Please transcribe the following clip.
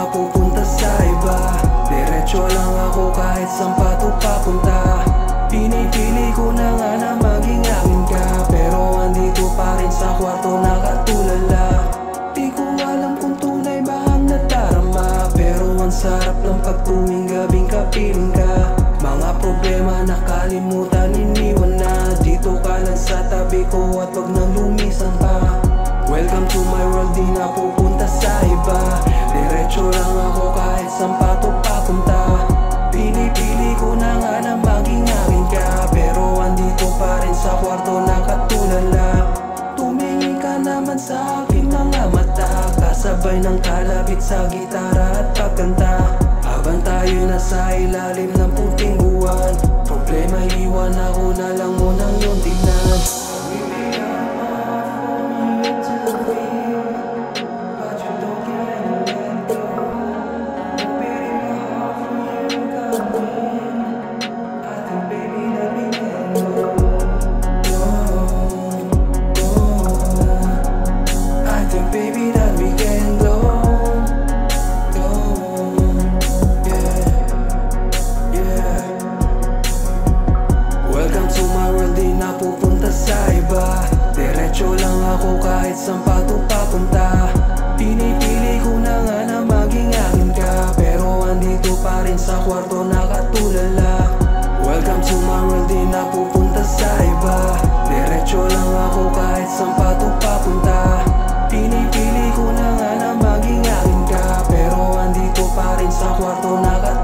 napupunta sa iba. Diretso lang ako kahit saan pa to papunta. Pinipili ko na nga na maging akin ka, pero andito pa rin sa kwarto nakatulala. Di ko alam kung tunay ba ang nadarama, pero ang sarap ng pag tuwing gabing kapiling ka. Mga problema nakalimutan, iniwan na. Dito ka lang sa tabi ko at wag nang lumisan pa. Welcome to my world, di na pupunta sa iba. Diretso lang ako kahit saan pa to papunta. Pinipili ko na nga na maging akin ka, pero andito pa rin sa kwarto nakatulala. Tumingin ka naman sa aking mga mata, kasabay ng kalabit sa gitara at pagkanta. Habang tayo nasa ilalim ng puting buwan, problema iwan ako na lang munang iyong tignan. Napupunta sa iba. Diretso lang ako kahit saan pa to papunta. Pinipili ko na nga na maging akin ka, pero andito pa rin sa kwarto nakatulala. Welcome to my world, di napupunta sa iba. Diretso lang ako kahit saan pa to papunta. Pinipili ko na nga na maging akin ka, pero andito pa rin sa kwarto nakatulala.